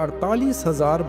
48,000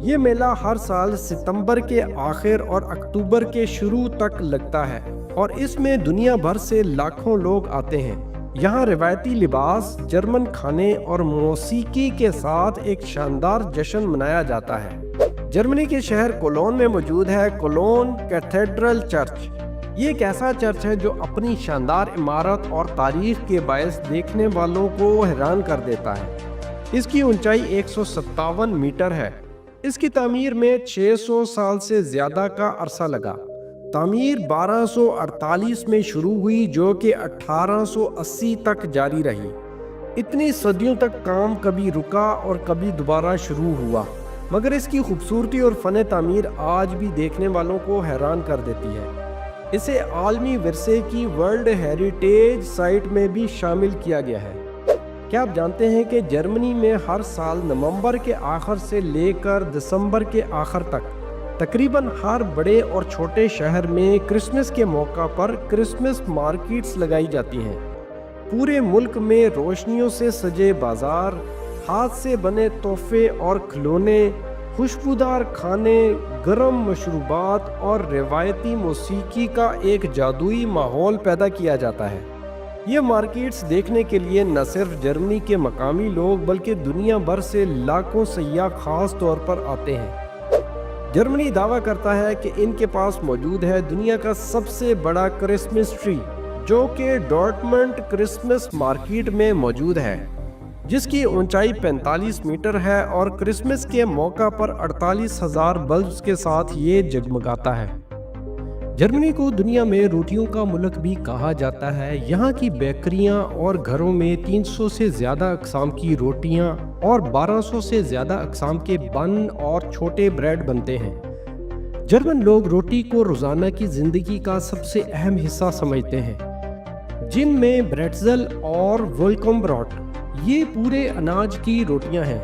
یہ میلہ ہر سال ستمبر کے آخر اور اکتوبر کے شروع تک لگتا ہے اور اس میں دنیا بھر سے لاکھوں لوگ آتے ہیں۔ یہاں روایتی لباس، جرمن کھانے اور موسیقی کے ساتھ ایک شاندار جشن منایا جاتا ہے۔ جرمنی کے شہر کولون میں موجود ہے کولون کیتھیڈرل چرچ۔ یہ ایک ایسا چرچ ہے جو اپنی شاندار عمارت اور تاریخ کے باعث دیکھنے والوں کو حیران کر دیتا ہے۔ اس کی اونچائی 157 میٹر ہے۔ اس کی تعمیر میں 600 سال سے زیادہ کا عرصہ لگا۔ تعمیر 1248 میں شروع ہوئی جو کہ 1880 تک جاری رہی۔ اتنی صدیوں تک کام کبھی رکا اور کبھی دوبارہ شروع ہوا، مگر اس کی خوبصورتی اور فن تعمیر آج بھی دیکھنے والوں کو حیران کر دیتی ہے۔ اسے عالمی ورثے کی ورلڈ ہیریٹیج سائٹ میں بھی شامل کیا گیا ہے۔ کیا آپ جانتے ہیں کہ جرمنی میں ہر سال نومبر کے آخر سے لے کر دسمبر کے آخر تک تقریباً ہر بڑے اور چھوٹے شہر میں کرسمس کے موقع پر کرسمس مارکیٹس لگائی جاتی ہیں۔ پورے ملک میں روشنیوں سے سجے بازار، ہاتھ سے بنے تحفے اور کھلونے، خوشبودار کھانے، گرم مشروبات اور روایتی موسیقی کا ایک جادوئی ماحول پیدا کیا جاتا ہے۔ یہ مارکیٹس دیکھنے کے لیے نہ صرف جرمنی کے مقامی لوگ بلکہ دنیا بھر سے لاکھوں سیاح خاص طور پر آتے ہیں۔ جرمنی دعویٰ کرتا ہے کہ ان کے پاس موجود ہے دنیا کا سب سے بڑا کرسمس ٹری، جو کہ ڈورٹمنڈ کرسمس مارکیٹ میں موجود ہے، جس کی اونچائی 45 میٹر ہے اور کرسمس کے موقع پر 48,000 بلبز کے ساتھ یہ جگمگاتا ہے۔ جرمنی کو دنیا میں روٹیوں کا ملک بھی کہا جاتا ہے۔ یہاں کی بیکریاں اور گھروں میں 300 سے زیادہ اقسام کی روٹیاں اور 1200 سے زیادہ اقسام کے بن اور چھوٹے بریڈ بنتے ہیں۔ جرمن لوگ روٹی کو روزانہ کی زندگی کا سب سے اہم حصہ سمجھتے ہیں، جن میں بریٹزل اور وولکمبراٹ، یہ پورے اناج کی روٹیاں ہیں،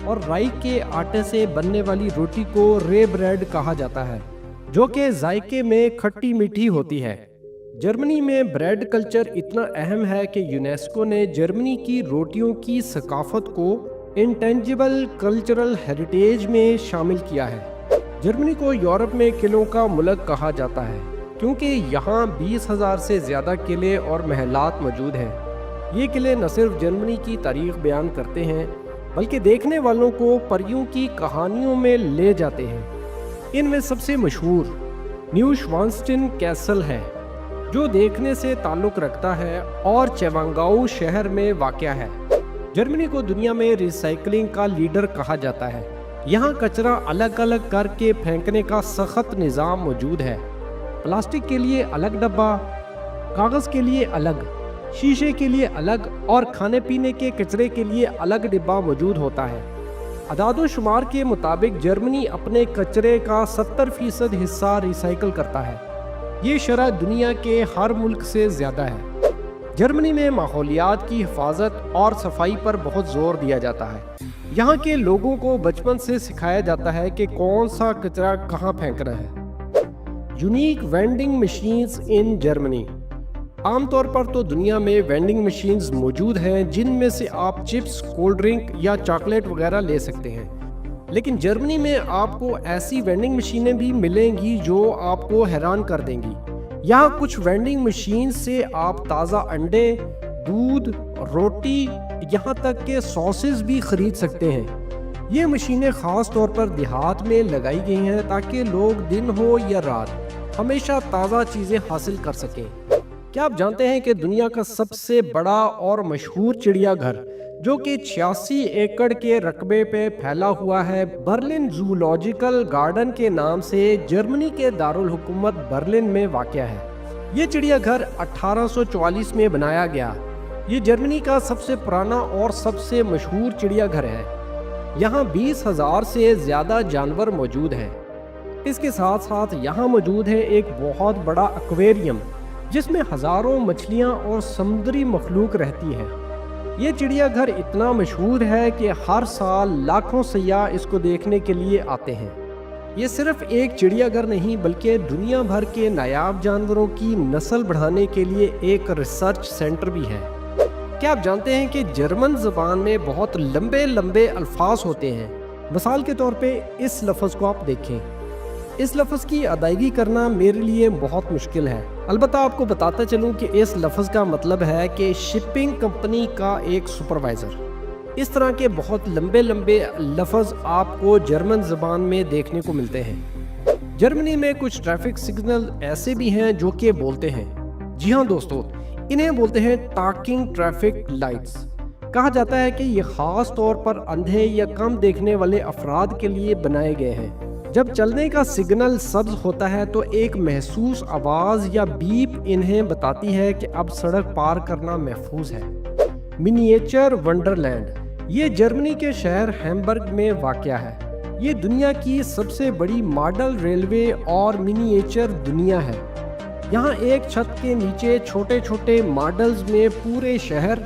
اور رائی کے آٹے سے بننے والی روٹی کو رے بریڈ کہا جاتا ہے، جو کہ ذائقے میں کھٹی میٹھی ہوتی ہے۔ جرمنی میں بریڈ کلچر اتنا اہم ہے کہ یونیسکو نے جرمنی کی روٹیوں کی ثقافت کو انٹینجیبل کلچرل ہیریٹیج میں شامل کیا ہے۔ جرمنی کو یورپ میں قلعوں کا ملک کہا جاتا ہے کیونکہ یہاں 20,000 سے زیادہ قلعے اور محلات موجود ہیں۔ یہ قلعے نہ صرف جرمنی کی تاریخ بیان کرتے ہیں بلکہ دیکھنے والوں کو پریوں کی کہانیوں میں لے جاتے ہیں۔ ان میں سب سے مشہور نیوشوانسٹن کیسل ہے، جو دیکھنے سے تعلق رکھتا ہے اور چیوانگاؤ شہر میں واقع ہے۔ جرمنی کو دنیا میں ری سائیکلنگ کا لیڈر کہا جاتا ہے۔ یہاں کچرا الگ الگ کر کے پھینکنے کا سخت نظام موجود ہے۔ پلاسٹک کے لیے الگ ڈبہ، کاغذ کے لیے الگ، شیشے کے لیے الگ اور کھانے پینے کے کچرے کے لیے الگ ڈبہ موجود ہوتا ہے۔ اعداد و شمار کے مطابق جرمنی اپنے کچرے کا 70% حصہ ری سائیکل کرتا ہے۔ یہ شرح دنیا کے ہر ملک سے زیادہ ہے۔ جرمنی میں ماحولیات کی حفاظت اور صفائی پر بہت زور دیا جاتا ہے۔ یہاں کے لوگوں کو بچپن سے سکھایا جاتا ہے کہ کون سا کچرا کہاں پھینکنا ہے۔ Unique vending machines in Germany. عام طور پر تو دنیا میں وینڈنگ مشینز موجود ہیں جن میں سے آپ چپس، کولڈ ڈرنک یا چاکلیٹ وغیرہ لے سکتے ہیں، لیکن جرمنی میں آپ کو ایسی وینڈنگ مشینیں بھی ملیں گی جو آپ کو حیران کر دیں گی۔ یہاں کچھ وینڈنگ مشین سے آپ تازہ انڈے، دودھ، روٹی، یہاں تک کہ ساسز بھی خرید سکتے ہیں۔ یہ مشینیں خاص طور پر دیہات میں لگائی گئی ہیں تاکہ لوگ دن ہو یا رات ہمیشہ تازہ چیزیں حاصل کر سکیں۔ کیا آپ جانتے ہیں کہ دنیا کا سب سے بڑا اور مشہور چڑیا گھر، جو کہ 86 ایکڑ کے رقبے پہ پھیلا ہوا ہے، برلن زوولوجیکل گارڈن کے نام سے جرمنی کے دارالحکومت برلن میں واقع ہے؟ یہ چڑیا گھر 1844 میں بنایا گیا۔ یہ جرمنی کا سب سے پرانا اور سب سے مشہور چڑیا گھر ہے۔ یہاں 20,000 سے زیادہ جانور موجود ہیں۔ اس کے ساتھ ساتھ یہاں موجود ہے ایک بہت بڑا ایکویریم جس میں ہزاروں مچھلیاں اور سمندری مخلوق رہتی ہے۔ یہ چڑیا گھر اتنا مشہور ہے کہ ہر سال لاکھوں سیاح اس کو دیکھنے کے لیے آتے ہیں۔ یہ صرف ایک چڑیا گھر نہیں بلکہ دنیا بھر کے نایاب جانوروں کی نسل بڑھانے کے لیے ایک ریسرچ سینٹر بھی ہے۔ کیا آپ جانتے ہیں کہ جرمن زبان میں بہت لمبے لمبے الفاظ ہوتے ہیں؟ مثال کے طور پہ اس لفظ کو آپ دیکھیں، اس لفظ کی ادائیگی کرنا میرے لیے بہت مشکل ہے، البتہ آپ کو بتاتا چلوں کہ اس لفظ کا مطلب ہے کہ شپنگ کمپنی کا ایک سپروائزر۔ اس طرح کے بہت لمبے لمبے لفظ آپ کو جرمن زبان میں دیکھنے کو ملتے ہیں۔ جرمنی میں کچھ ٹریفک سگنل ایسے بھی ہیں جو کہ بولتے ہیں، جی ہاں دوستو، انہیں بولتے ہیں ٹاکنگ ٹریفک لائٹس۔ کہا جاتا ہے کہ یہ خاص طور پر اندھے یا کم دیکھنے والے افراد کے لیے بنائے گئے ہیں۔ جب چلنے کا سگنل سبز ہوتا ہے تو ایک محسوس آواز یا بیپ انہیں بتاتی ہے کہ اب سڑک پار کرنا محفوظ ہے۔ منیچر ونڈرلینڈ یہ جرمنی کے شہر ہیمبرگ میں واقع ہے۔ یہ دنیا کی سب سے بڑی ماڈل ریلوے اور منیچر دنیا ہے۔ یہاں ایک چھت کے نیچے چھوٹے چھوٹے ماڈلز میں پورے شہر،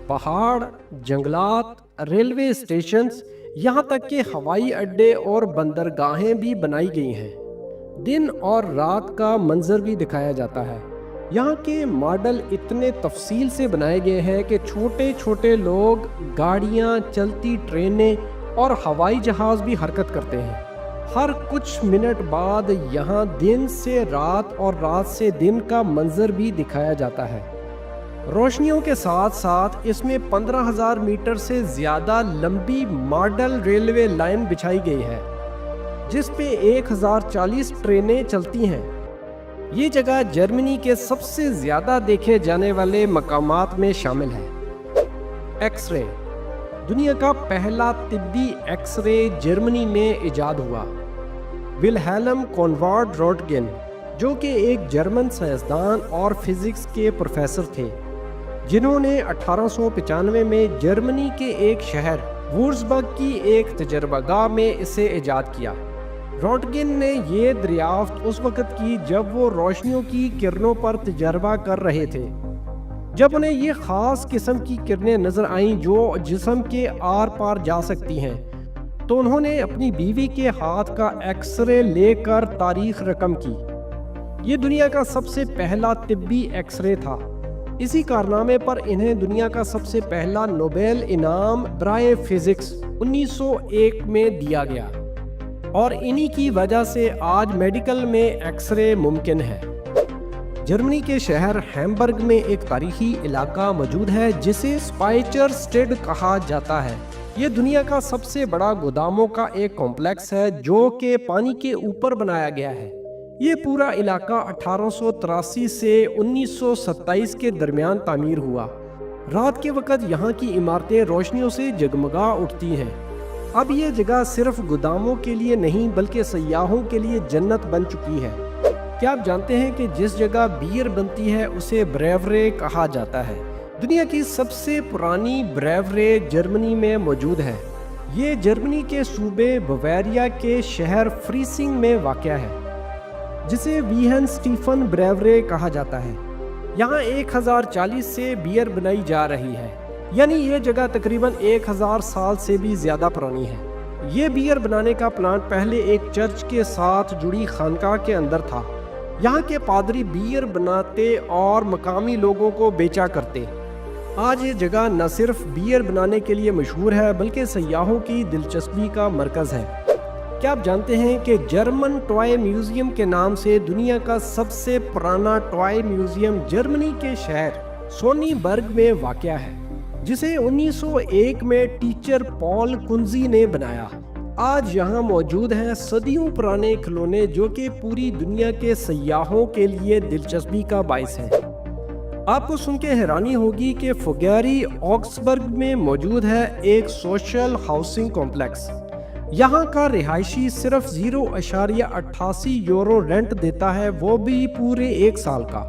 پہاڑ، جنگلات، ریلوے اسٹیشنز، یہاں تک کہ ہوائی اڈے اور بندرگاہیں بھی بنائی گئی ہیں۔ دن اور رات کا منظر بھی دکھایا جاتا ہے۔ یہاں کے ماڈل اتنے تفصیل سے بنائے گئے ہیں کہ چھوٹے چھوٹے لوگ، گاڑیاں، چلتی ٹرینیں اور ہوائی جہاز بھی حرکت کرتے ہیں۔ ہر کچھ منٹ بعد یہاں دن سے رات اور رات سے دن کا منظر بھی دکھایا جاتا ہے۔ روشنیوں کے ساتھ ساتھ اس میں 15,000 میٹر سے زیادہ لمبی ماڈل ریلوے لائن بچھائی گئی ہے، جس پہ 1040 ٹرینیں چلتی ہیں۔ یہ جگہ جرمنی کے سب سے زیادہ دیکھے جانے والے مقامات میں شامل ہے۔ ایکس رے دنیا کا پہلا طبی ایکس رے جرمنی میں ایجاد ہوا۔ ولہیلم کونراڈ روٹگن، جو کہ ایک جرمن سائنسدان اور فزکس کے پروفیسر تھے، جنہوں نے 1895 میں جرمنی کے ایک شہر وورزبرگ کی ایک تجربہ گاہ میں اسے ایجاد کیا۔ روٹگن نے یہ دریافت اس وقت کی جب وہ روشنیوں کی کرنوں پر تجربہ کر رہے تھے۔ جب انہیں یہ خاص قسم کی کرنیں نظر آئیں جو جسم کے آر پار جا سکتی ہیں، تو انہوں نے اپنی بیوی کے ہاتھ کا ایکس رے لے کر تاریخ رقم کی۔ یہ دنیا کا سب سے پہلا طبی ایکس رے تھا۔ اسی کارنامے پر انہیں دنیا کا سب سے پہلا نوبیل انعام برائے فزکس 1901 میں دیا گیا، اور انہی کی وجہ سے آج میڈیکل میں ایکس رے ممکن ہے۔ جرمنی کے شہر ہیمبرگ میں ایک تاریخی علاقہ موجود ہے جسے سپائچر سٹیڈ کہا جاتا ہے۔ یہ دنیا کا سب سے بڑا گوداموں کا ایک کمپلیکس ہے جو کہ پانی کے اوپر بنایا گیا ہے۔ یہ پورا علاقہ 1883 سے 1927 کے درمیان تعمیر ہوا۔ رات کے وقت یہاں کی عمارتیں روشنیوں سے جگمگا اٹھتی ہیں۔ اب یہ جگہ صرف گوداموں کے لیے نہیں بلکہ سیاحوں کے لیے جنت بن چکی ہے۔ کیا آپ جانتے ہیں کہ جس جگہ بیئر بنتی ہے اسے بریورے کہا جاتا ہے؟ دنیا کی سب سے پرانی بریورے جرمنی میں موجود ہے۔ یہ جرمنی کے صوبے بویریا کے شہر فریسنگ میں واقع ہے، جسے ویہن سٹیفن بریورے کہا جاتا ہے۔ یہاں 1040 سے بیئر بنائی جا رہی ہے، یعنی یہ جگہ تقریباً 1000 سال سے بھی زیادہ پرانی ہے۔ یہ بیئر بنانے کا پلانٹ پہلے ایک چرچ کے ساتھ جڑی خانقاہ کے اندر تھا۔ یہاں کے پادری بیئر بناتے اور مقامی لوگوں کو بیچا کرتے۔ آج یہ جگہ نہ صرف بیئر بنانے کے لیے مشہور ہے بلکہ سیاحوں کی دلچسپی کا مرکز ہے۔ کیا آپ جانتے ہیں کہ جرمن ٹوائے میوزیم کے نام سے دنیا کا سب سے پرانا ٹوائے میوزیم جرمنی کے شہر سونی برگ میں واقع ہے، جسے 1901 میں ٹیچر پال کنزی نے بنایا۔ آج یہاں موجود ہیں صدیوں پرانے کھلونے جو کہ پوری دنیا کے سیاحوں کے لیے دلچسپی کا باعث ہیں۔ آپ کو سن کے حیرانی ہوگی کہ فوگیری آگسبرگ میں موجود ہے ایک سوشل ہاؤسنگ کمپلیکس۔ یہاں کا رہائشی صرف 0.88 یورو رینٹ دیتا ہے، وہ بھی پورے 1 سال کا۔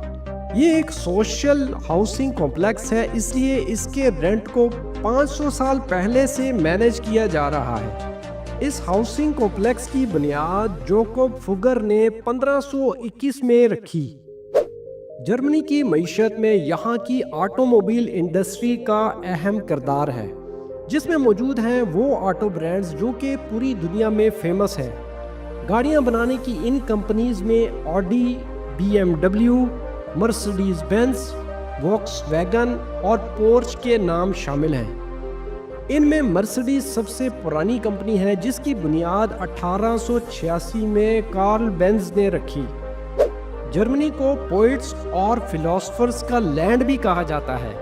یہ ایک سوشل ہاؤسنگ کمپلیکس ہے، اس لیے اس کے رینٹ کو 500 سال پہلے سے مینیج کیا جا رہا ہے۔ اس ہاؤسنگ کمپلیکس کی بنیاد جوکوب فگر نے 1521 میں رکھی۔ جرمنی کی معیشت میں یہاں کی آٹو موبائل انڈسٹری کا اہم کردار ہے، جس میں موجود ہیں وہ آٹو برانڈز جو کہ پوری دنیا میں فیمس ہیں۔ گاڑیاں بنانے کی ان کمپنیز میں Audi, BMW، Mercedes Benz, Volkswagen اور پورش کے نام شامل ہیں۔ ان میں مرسڈیز سب سے پرانی کمپنی ہے جس کی بنیاد 1886 میں کارل بینز نے رکھی۔ جرمنی کو پوئٹس اور فلاسفرز کا لینڈ بھی کہا جاتا ہے۔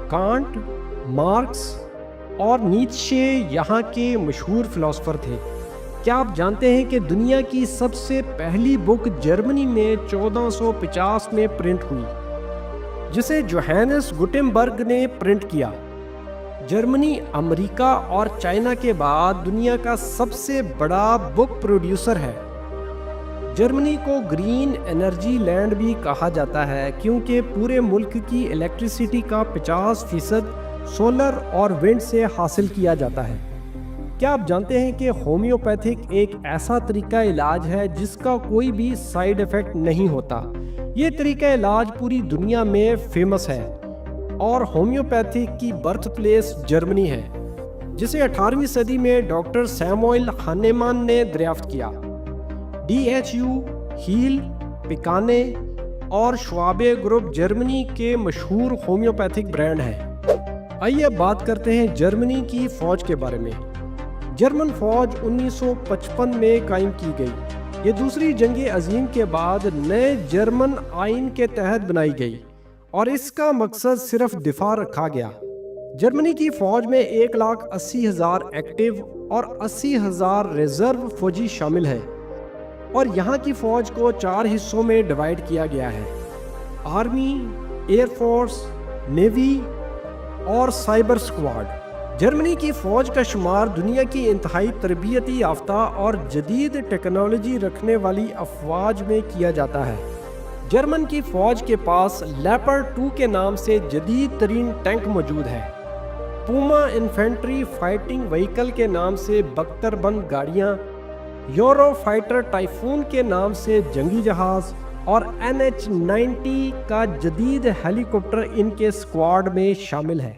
کانٹ، مارکس اور نیتشے یہاں کے مشہور فلاسفر تھے۔ کیا آپ جانتے ہیں کہ دنیا کی سب سے پہلی بک جرمنی میں 1450 میں پرنٹ ہوئی، جسے جوہانس گوٹنبرگ نے پرنٹ کیا؟ جرمنی امریکہ اور چائنا کے بعد دنیا کا سب سے بڑا بک پروڈیوسر ہے۔ جرمنی کو گرین انرجی لینڈ بھی کہا جاتا ہے کیونکہ پورے ملک کی الیکٹریسٹی کا 50% سولر اور ونڈ سے حاصل کیا جاتا ہے۔ کیا آپ جانتے ہیں کہ ہومیوپیتھک ایک ایسا طریقہ علاج ہے جس کا کوئی بھی سائیڈ ایفیکٹ نہیں ہوتا؟ یہ طریقہ علاج پوری دنیا میں فیمس ہے اور ہومیوپیتھک کی برتھ پلیس جرمنی ہے، جسے 18ویں صدی میں ڈاکٹر سیموئل ہانیمان نے دریافت کیا۔ DHU، ہیل، پیکانے اور شوابے گروپ جرمنی کے مشہور ہومیوپیتھک برانڈ ہیں۔ آئیے اب بات کرتے ہیں جرمنی کی فوج کے بارے میں۔ جرمن فوج 1955 میں قائم کی گئی۔ یہ دوسری جنگ عظیم کے بعد نئے جرمن آئین کے تحت بنائی گئی اور اس کا مقصد صرف دفاع رکھا گیا۔ جرمنی کی فوج میں 1,80,000 ایکٹیو اور 80,000 ریزرو فوجی شامل ہیں، اور یہاں کی فوج کو 4 حصوں میں ڈیوائیڈ کیا گیا ہے: آرمی، ایئر فورس، نیوی اور سائبر اسکواڈ۔ جرمنی کی فوج کا شمار دنیا کی انتہائی تربیتی یافتہ اور جدید ٹیکنالوجی رکھنے والی افواج میں کیا جاتا ہے۔ جرمن کی فوج کے پاس لیپرڈ 2 کے نام سے جدید ترین ٹینک موجود ہے، پوما انفینٹری فائٹنگ وہیکل کے نام سے بختر بند گاڑیاں، یورو فائٹر ٹائفون کے نام سے جنگی جہاز اور NH-90 کا جدید ہیلی کاپٹر ان کے اسکواڈ میں شامل ہے۔